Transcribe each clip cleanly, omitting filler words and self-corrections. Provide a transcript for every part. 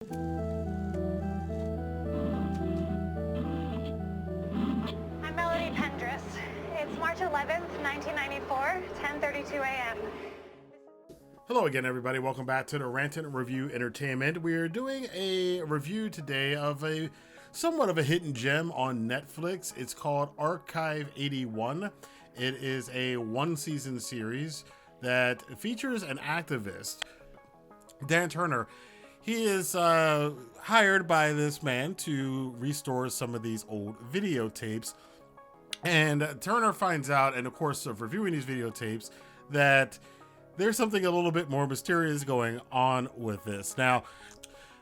I'm Melody Pendris. It's March 11th, 1994, 10:32 a.m. Hello again, everybody. Welcome back to the Rantin Review Entertainment. We are doing a review today of a somewhat of a hidden gem on Netflix. It's called Archive 81. It is a one-season series that features an activist, Dan Turner. He is hired by this man to restore some of these old videotapes. And Turner finds out, in the course of reviewing these videotapes, that there's something a little bit more mysterious going on with this. Now,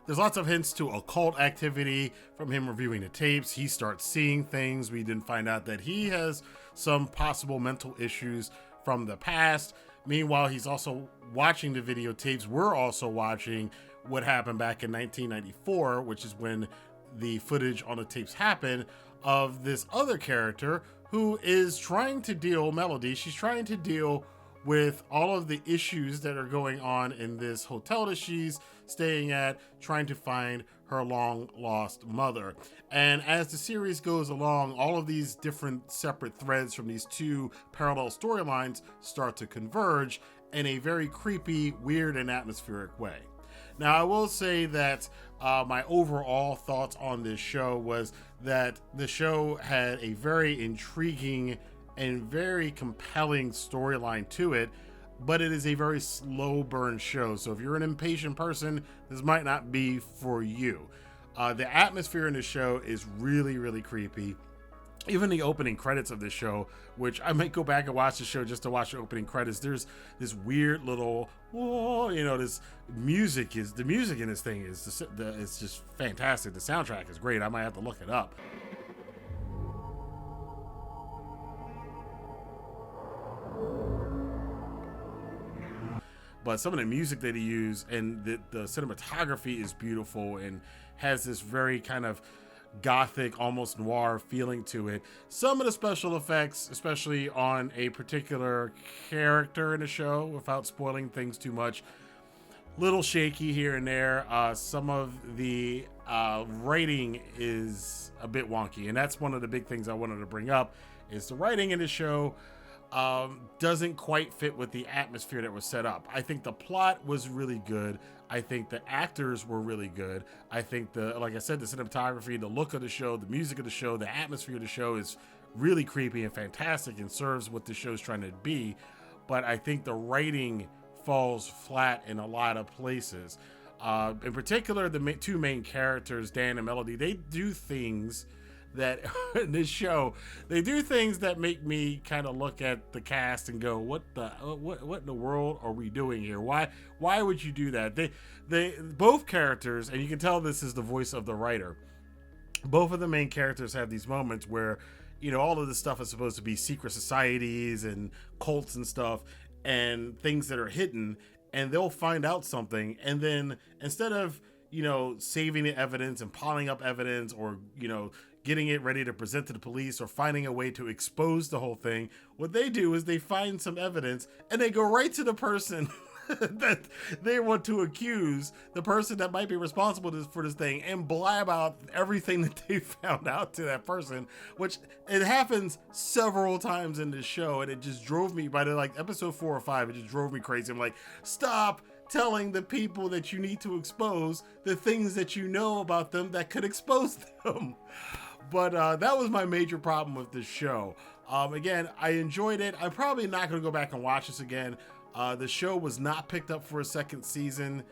there's lots of hints to occult activity from him reviewing the tapes. He starts seeing things. We then find out that he has some possible mental issues from the past. Meanwhile, he's also watching the videotapes. We're also watching what happened back in 1994, which is when the footage on the tapes happened, of this other character who is trying to deal, Melody, she's trying to deal with all of the issues that are going on in this hotel that she's staying at, trying to find her long lost mother. And as the series goes along, all of these different separate threads from these two parallel storylines start to converge in a very creepy, weird, and atmospheric way. Now, I will say that my overall thoughts on this show was that the show had a very intriguing and very compelling storyline to it, but it is a very slow burn show. So if you're an impatient person, this might not be for you. The atmosphere in the show is really, really creepy. Even the opening credits of this show, which I might go back and watch the show just to watch the opening credits, there's this weird little, this music is, the music in this thing is, it's just fantastic. The soundtrack is great. I might have to look it up. But some of the music that he used and the cinematography is beautiful and has this very kind of gothic, almost noir feeling to it. Some of the special effects, especially on a particular character in the show, without spoiling things too much, little shaky here and there. Some of the writing is a bit wonky, and that's one of the big things I wanted to bring up, is the writing in the show doesn't quite fit with the atmosphere that was set up. I think the plot was really good. I think the actors were really good. I think like I said, the cinematography, the look of the show, the music of the show, the atmosphere of the show is really creepy and fantastic and serves what the show's trying to be. But I think the writing falls flat in a lot of places. In particular, the two main characters, Dan and Melody, they do things that in this show, they do things that make me kind of look at the cast and go, what in the world are we doing here? Why would you do that? They both characters, and you can tell this is the voice of the writer, both of the main characters have these moments where, all of this stuff is supposed to be secret societies and cults and stuff and things that are hidden, and they'll find out something, and then instead of saving the evidence and piling up evidence, or getting it ready to present to the police, or finding a way to expose the whole thing, what they do is they find some evidence and they go right to the person that they want to accuse, the person that might be responsible for this thing, and blab out everything that they found out to that person, which it happens several times in this show, and it just drove me, by the episode 4 or 5, it just drove me crazy. I'm like, stop telling the people that you need to expose the things that you know about them that could expose them. But that was my major problem with this show. Again, I enjoyed it. I'm probably not going to go back and watch this again. The show was not picked up for a second season.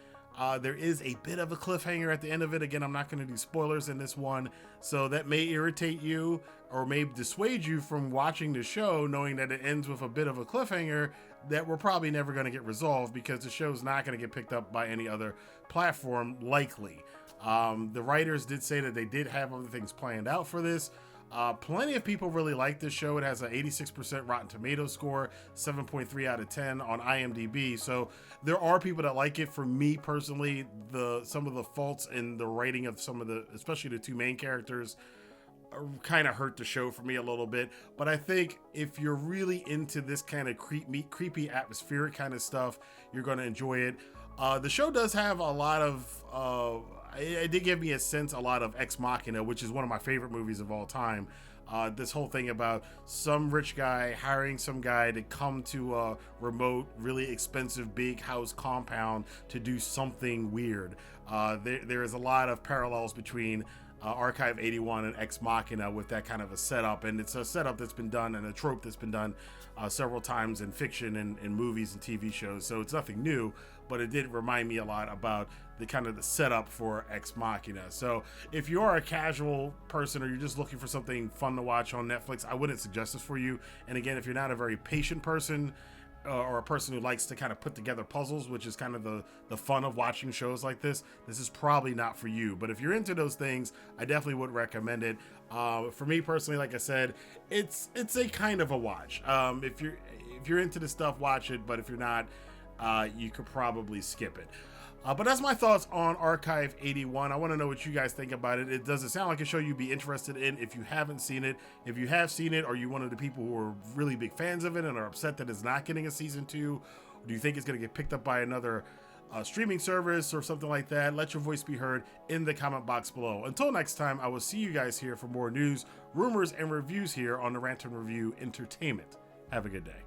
There is a bit of a cliffhanger at the end of it. Again, I'm not going to do spoilers in this one, so that may irritate you or may dissuade you from watching the show, knowing that it ends with a bit of a cliffhanger that we're probably never going to get resolved, because the show's not going to get picked up by any other platform, likely. The writers did say that they did have other things planned out for this. Plenty of people really like this show. It has an 86% Rotten Tomatoes score, 7.3 out of 10 on IMDb. So there are people that like it. For me personally, some of the faults in the writing of especially the two main characters, kind of hurt the show for me a little bit. But I think if you're really into this kind of creepy atmospheric kind of stuff, you're going to enjoy it. The show does have a lot of. It did give me a lot of Ex Machina, which is one of my favorite movies of all time. This whole thing about some rich guy hiring some guy to come to a remote, really expensive, big house compound to do something weird. There is a lot of parallels between Archive 81 and Ex Machina with that kind of a setup, and it's a setup that's been done and a trope that's been done several times in fiction and in movies and TV shows, so it's nothing new, but it did remind me a lot about the kind of the setup for Ex Machina. So if you are a casual person or you're just looking for something fun to watch on Netflix, I wouldn't suggest this for you. And again, if you're not a very patient person, or a person who likes to kind of put together puzzles, which is kind of the fun of watching shows like this is probably not for you. But if you're into those things, I definitely would recommend it. For me personally, like I said, it's a kind of a watch. If you're into this stuff, watch it. But if you're not, you could probably skip it. But that's my thoughts on Archive 81. I want to know what you guys think about it. Does it sound like a show you'd be interested in if you haven't seen it? If you have seen it, are you one of the people who are really big fans of it and are upset that it's not getting a season 2? Do you think it's going to get picked up by another streaming service or something like that? Let your voice be heard in the comment box below. Until next time, I will see you guys here for more news, rumors, and reviews here on the Rantin Review Entertainment. Have a good day.